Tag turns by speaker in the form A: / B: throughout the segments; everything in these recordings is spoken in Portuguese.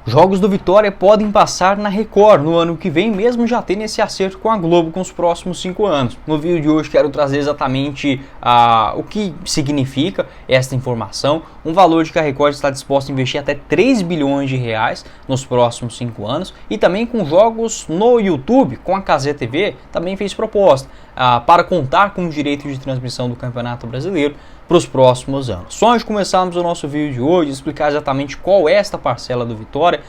A: Jogos do Vitória podem passar na Record no ano que vem, mesmo já tendo esse acerto com a Globo com os próximos 5 anos. No vídeo de hoje quero trazer exatamente o que significa esta informação, um valor de que a Record está disposta a investir até 3 bilhões de reais nos próximos 5 anos, e também com jogos no YouTube, com a Cazé TV, também fez proposta para contar com o direito de transmissão do Campeonato Brasileiro para os próximos anos. Só antes de começarmos o nosso vídeo de hoje, explicar exatamente qual é esta parcela do Vitória,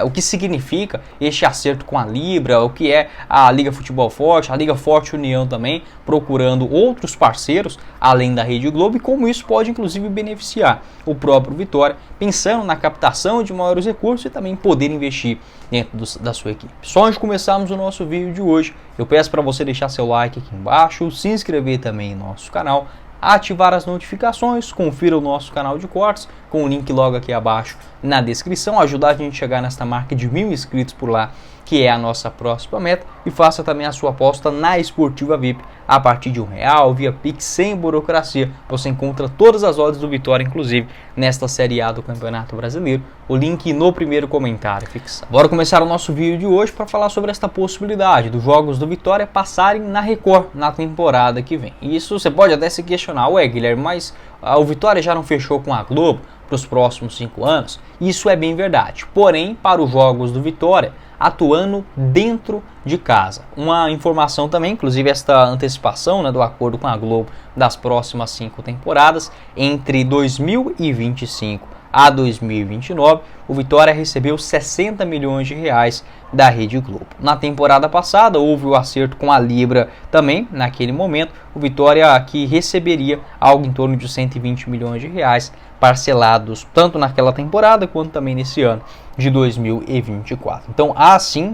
A: o que significa este acerto com a Libra, o que é a Liga Futebol Forte, a Liga Forte União também, procurando outros parceiros além da Rede Globo, e como isso pode inclusive beneficiar o próprio Vitória, pensando na captação de maiores recursos e também poder investir dentro da sua equipe. Só antes de começarmos o nosso vídeo de hoje, eu peço para você deixar seu like aqui embaixo, se inscrever também no nosso canal, ativar as notificações, confira o nosso canal de cortes com o link logo aqui abaixo na descrição, ajudar a gente a chegar nesta marca de 1000 inscritos por lá, que é a nossa próxima meta, e faça também a sua aposta na Esportiva VIP a partir de R$1 via Pix, sem burocracia. Você encontra todas as odds do Vitória, inclusive nesta Série A do Campeonato Brasileiro, o link no primeiro comentário fixado. Bora começar o nosso vídeo de hoje para falar sobre esta possibilidade dos jogos do Vitória passarem na Record na temporada que vem. E isso você pode até se questionar, ué Guilherme, mas o Vitória já não fechou com a Globo para os próximos 5 anos? Isso é bem verdade, porém para os jogos do Vitória, atuando dentro de casa. Uma informação também, inclusive esta antecipação do acordo com a Globo das próximas 5 temporadas, entre 2025 a 2029, o Vitória recebeu 60 milhões de reais da Rede Globo. Na temporada passada houve o acerto com a Libra também, naquele momento, o Vitória que receberia algo em torno de 120 milhões de reais parcelados tanto naquela temporada quanto também nesse ano de 2024. Então há sim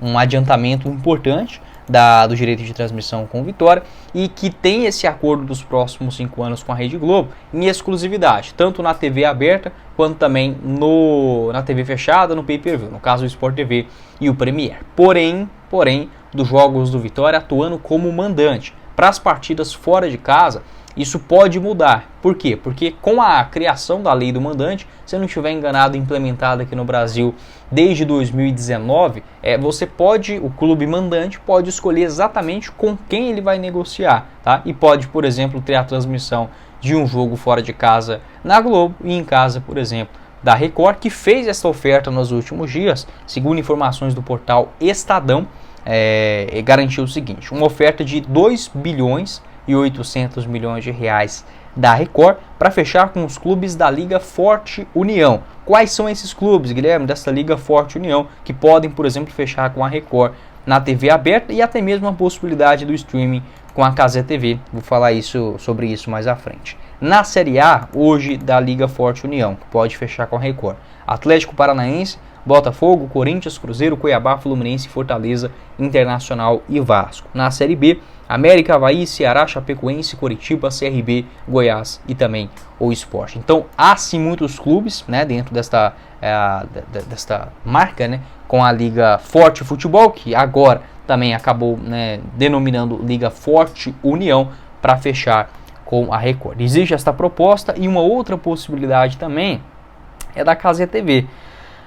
A: um adiantamento importante do direito de transmissão com o Vitória, e que tem esse acordo dos próximos 5 anos com a Rede Globo em exclusividade, tanto na TV aberta quanto também na TV fechada, no pay-per-view, no caso o Sport TV e o Premier. Porém, dos jogos do Vitória atuando como mandante para as partidas fora de casa, isso pode mudar. Por quê? Porque com a criação da lei do mandante, se eu não estiver enganado, implementada aqui no Brasil desde 2019, o clube mandante pode escolher exatamente com quem ele vai negociar, tá? E pode, por exemplo, ter a transmissão de um jogo fora de casa na Globo e em casa, por exemplo, da Record, que fez essa oferta nos últimos dias, segundo informações do portal Estadão, garantiu o seguinte: uma oferta de 2 bilhões e 800 milhões de reais da Record para fechar com os clubes da Liga Forte União. Quais são esses clubes, Guilherme, dessa Liga Forte União, que podem, por exemplo, fechar com a Record na TV aberta, e até mesmo a possibilidade do streaming com a Cazé TV? Vou falar sobre isso mais à frente. Na Série A, hoje, da Liga Forte União, que pode fechar com a Record: Atlético Paranaense, Botafogo, Corinthians, Cruzeiro, Cuiabá, Fluminense, Fortaleza, Internacional e Vasco. Na Série B, América, Avaí, Ceará, Chapecoense, Coritiba, CRB, Goiás e também o Sport. Então há sim muitos clubes dentro desta marca, com a Liga Forte Futebol, que agora também acabou denominando Liga Forte União, para fechar com a Record. Existe esta proposta, e uma outra possibilidade também é da Cazé TV.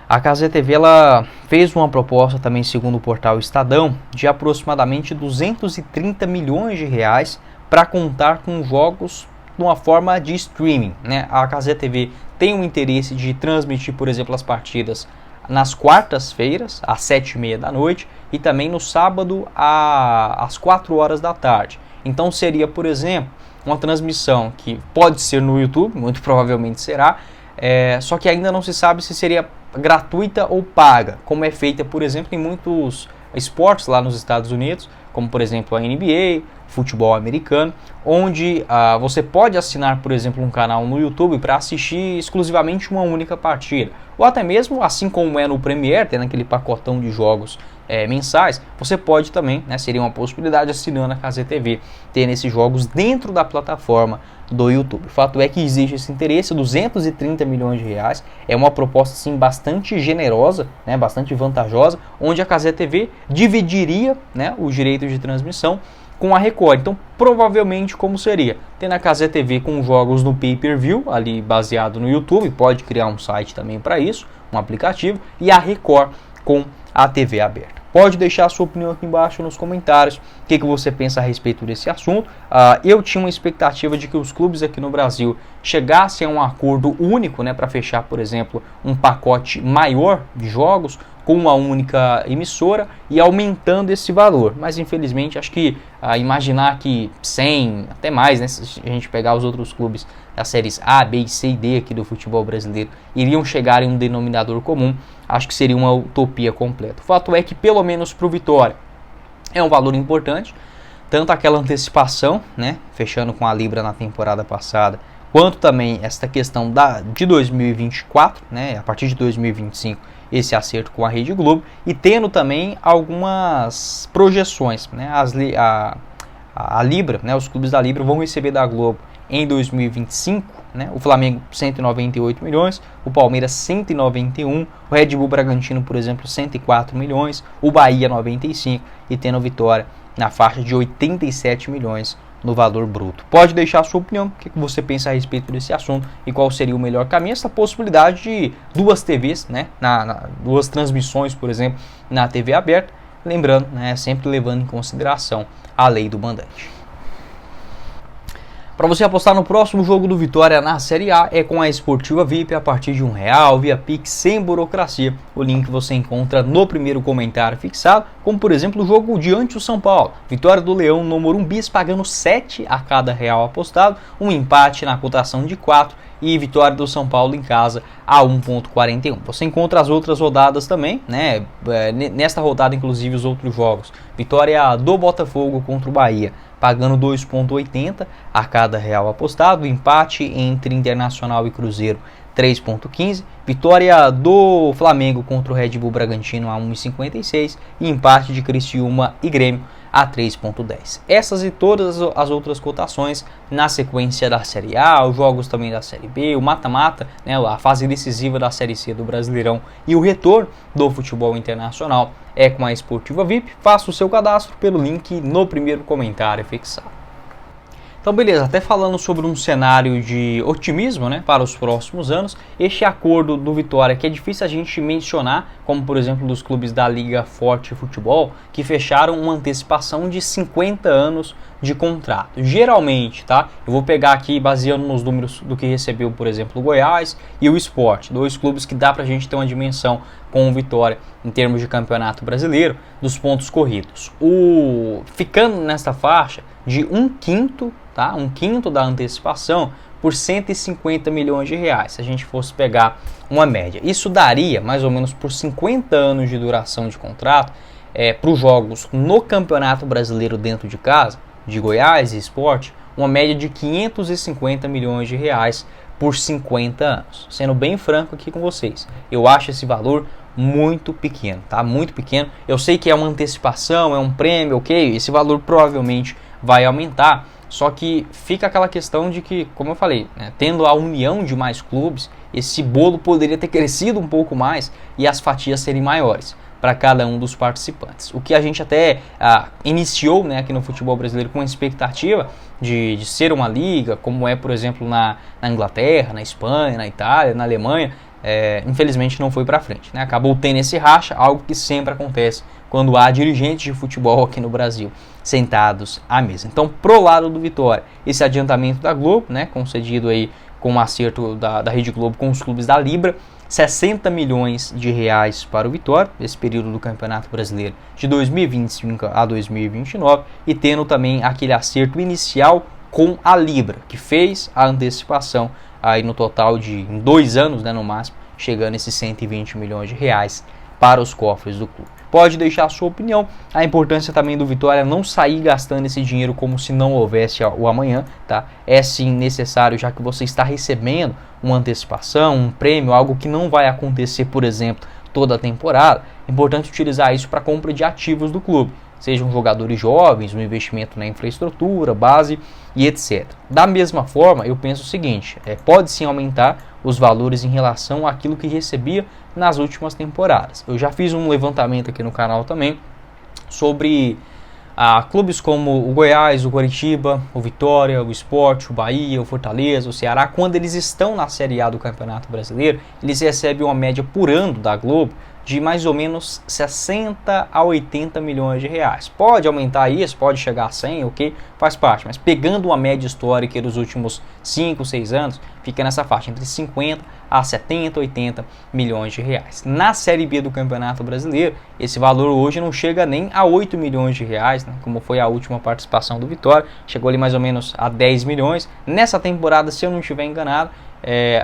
A: A Cazé TV ela fez uma proposta também, segundo o portal Estadão, de aproximadamente 230 milhões de reais para contar com jogos de uma forma de streaming. A Cazé TV tem o interesse de transmitir, por exemplo, as partidas nas quartas-feiras, às 7h30 da noite, e também no sábado, às 4 horas da tarde. Então seria, por exemplo, uma transmissão que pode ser no YouTube, muito provavelmente será, só que ainda não se sabe se seria gratuita ou paga, como é feita, por exemplo, em muitos esportes lá nos Estados Unidos, como por exemplo a NBA, futebol americano, onde você pode assinar, por exemplo, um canal no YouTube para assistir exclusivamente uma única partida, ou até mesmo, assim como é no Premier, tendo aquele pacotão de jogos mensais, você pode também, seria uma possibilidade, assinando a Cazé TV, ter esses jogos dentro da plataforma do YouTube. O fato é que existe esse interesse, 230 milhões de reais, é uma proposta sim bastante generosa, bastante vantajosa, onde a Cazé TV dividiria o direito de transmissão com a Record. Então, provavelmente, como seria? Tendo a Cazé TV com jogos no pay-per-view, ali baseado no YouTube, pode criar um site também para isso, um aplicativo, e a Record com a TV aberta. Pode deixar a sua opinião aqui embaixo nos comentários, o que você pensa a respeito desse assunto. Eu tinha uma expectativa de que os clubes aqui no Brasil chegassem a um acordo único, né, para fechar, por exemplo, um pacote maior de jogos com uma única emissora e aumentando esse valor. Mas infelizmente acho que imaginar que 100, até mais, né, se a gente pegar os outros clubes das séries A, B, C e D aqui do futebol brasileiro, iriam chegar em um denominador comum, acho que seria uma utopia completa. O fato é que pelo menos para o Vitória é um valor importante, tanto aquela antecipação, né, fechando com a Libra na temporada passada, quanto também esta questão de 2024, né, a partir de 2025, esse acerto com a Rede Globo, e tendo também algumas projeções, né, a Libra, né, os clubes da Libra vão receber da Globo em 2025, né, o Flamengo 198 milhões, o Palmeiras 191, o Red Bull Bragantino, por exemplo, 104 milhões, o Bahia 95 e tendo a Vitória na faixa de 87 milhões no valor bruto. Pode deixar a sua opinião, o que você pensa a respeito desse assunto e qual seria o melhor caminho. Essa possibilidade de duas TVs, né, duas transmissões, por exemplo, na TV aberta, lembrando, né, sempre levando em consideração a lei do mandante. Para você apostar no próximo jogo do Vitória na Série A é com a Esportiva VIP a partir de R$1 via Pix sem burocracia. O link você encontra no primeiro comentário fixado, como por exemplo o jogo diante do São Paulo. Vitória do Leão no Morumbi pagando 7 a cada real apostado, um empate na cotação de 4 e vitória do São Paulo em casa a 1,41. Você encontra as outras rodadas também, né? Nesta rodada inclusive os outros jogos. Vitória do Botafogo contra o Bahia, pagando 2,80 a cada real apostado. Empate entre Internacional e Cruzeiro, 3,15. Vitória do Flamengo contra o Red Bull Bragantino a 1,56. E empate de Criciúma e Grêmio a 3,10. Essas e todas as outras cotações na sequência da Série A, os jogos também da Série B, o mata-mata, né, a fase decisiva da Série C do Brasileirão e o retorno do futebol internacional é com a Esportiva VIP. Faça o seu cadastro pelo link no primeiro comentário fixado. Então beleza, até falando sobre um cenário de otimismo, né, para os próximos anos, este acordo do Vitória, que é difícil a gente mencionar, como por exemplo dos clubes da Liga Forte Futebol, que fecharam uma antecipação de 50 anos de contrato. Geralmente, tá? Eu vou pegar aqui baseando nos números do que recebeu, por exemplo, o Goiás e o Sport, dois clubes que dá pra gente ter uma dimensão com o Vitória em termos de campeonato brasileiro, dos pontos corridos. Ficando nessa faixa de 1/5, tá? 1/5 da antecipação por 150 milhões de reais, se a gente fosse pegar uma média. Isso daria, mais ou menos por 50 anos de duração de contrato, para os jogos no Campeonato Brasileiro dentro de casa, de Goiás e Sport, uma média de 550 milhões de reais por 50 anos. Sendo bem franco aqui com vocês, eu acho esse valor muito pequeno, tá? Muito pequeno. Eu sei que é uma antecipação, é um prêmio, ok? Esse valor provavelmente vai aumentar, só que fica aquela questão de que, como eu falei, né, tendo a união de mais clubes, esse bolo poderia ter crescido um pouco mais e as fatias serem maiores para cada um dos participantes. O que a gente até iniciou, né, aqui no futebol brasileiro com a expectativa de ser uma liga, como é, por exemplo, na Inglaterra, na Espanha, na Itália, na Alemanha, infelizmente não foi para frente, né? Acabou tendo esse racha, algo que sempre acontece quando há dirigentes de futebol aqui no Brasil sentados à mesa. Então, pro lado do Vitória, esse adiantamento da Globo, né, concedido aí com um acerto da Rede Globo com os clubes da Libra, 60 milhões de reais para o Vitória, esse período do Campeonato Brasileiro de 2025 a 2029, e tendo também aquele acerto inicial com a Libra, que fez a antecipação aí no total de em 2 anos, né, no máximo, chegando a esses 120 milhões de reais para os cofres do clube. Pode deixar a sua opinião, a importância também do Vitória não sair gastando esse dinheiro como se não houvesse o amanhã, tá? É sim necessário, já que você está recebendo uma antecipação, um prêmio, algo que não vai acontecer, por exemplo, toda a temporada. É importante utilizar isso para compra de ativos do clube, sejam jogadores jovens, um investimento na infraestrutura, base e etc. Da mesma forma, eu penso o seguinte, pode sim aumentar os valores em relação àquilo que recebia nas últimas temporadas. Eu já fiz um levantamento aqui no canal também sobre Clubes como o Goiás, o Coritiba, o Vitória, o Sport, o Bahia, o Fortaleza, o Ceará, quando eles estão na Série A do Campeonato Brasileiro, eles recebem uma média por ano da Globo de mais ou menos 60 a 80 milhões de reais. Pode aumentar isso, pode chegar a 100, ok, faz parte, mas pegando uma média histórica dos últimos 5, 6 anos, fica nessa faixa, entre 50 a 70, 80 milhões de reais. Na Série B do Campeonato Brasileiro, esse valor hoje não chega nem a 8 milhões de reais, né, como foi a última participação do Vitória, chegou ali mais ou menos a 10 milhões. Nessa temporada, se eu não estiver enganado,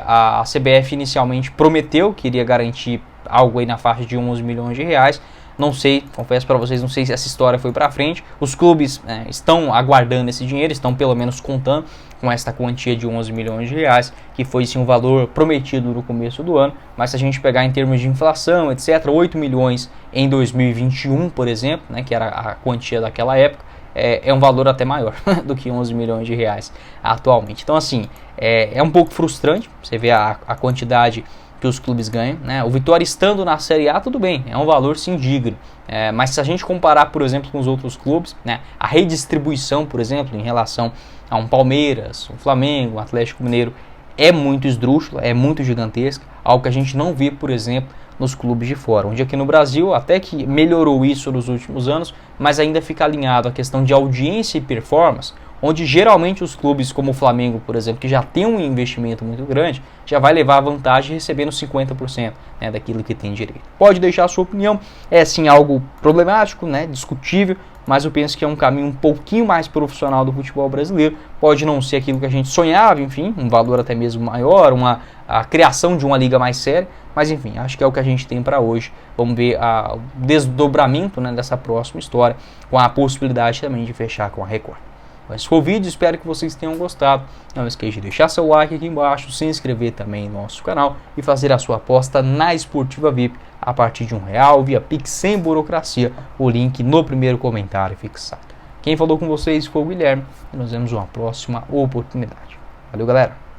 A: a CBF inicialmente prometeu que iria garantir algo aí na faixa de 11 milhões de reais. Não sei, confesso para vocês, não sei se essa história foi para frente. Os clubes estão aguardando esse dinheiro, estão pelo menos contando com esta quantia de 11 milhões de reais, que foi sim um valor prometido no começo do ano. Mas se a gente pegar em termos de inflação, etc., 8 milhões em 2021, por exemplo, né, que era a quantia daquela época, é um valor até maior do que 11 milhões de reais atualmente. Então, assim, é um pouco frustrante você ver a quantidade que os clubes ganham, né? O Vitória estando na Série A, tudo bem, é um valor sim digno, mas se a gente comparar, por exemplo, com os outros clubes, né, a redistribuição, por exemplo, em relação a um Palmeiras, um Flamengo, um Atlético Mineiro, é muito esdrúxula, é muito gigantesca, algo que a gente não vê, por exemplo, nos clubes de fora, onde aqui no Brasil até que melhorou isso nos últimos anos, mas ainda fica alinhado a questão de audiência e performance, onde geralmente os clubes como o Flamengo, por exemplo, que já tem um investimento muito grande, já vai levar a vantagem recebendo 50%, né, daquilo que tem direito. Pode deixar a sua opinião, é sim algo problemático, né, discutível, mas eu penso que é um caminho um pouquinho mais profissional do futebol brasileiro. Pode não ser aquilo que a gente sonhava, enfim, um valor até mesmo maior, a criação de uma liga mais séria, mas enfim, acho que é o que a gente tem para hoje. Vamos ver o desdobramento, né, dessa próxima história, com a possibilidade também de fechar com a Record. Esse foi o vídeo, espero que vocês tenham gostado. Não esqueça de deixar seu like aqui embaixo, se inscrever também no nosso canal e fazer a sua aposta na Esportiva VIP a partir de R$1 via Pix sem burocracia. O link no primeiro comentário fixado. Quem falou com vocês foi o Guilherme e nos vemos numa próxima oportunidade. Valeu, galera!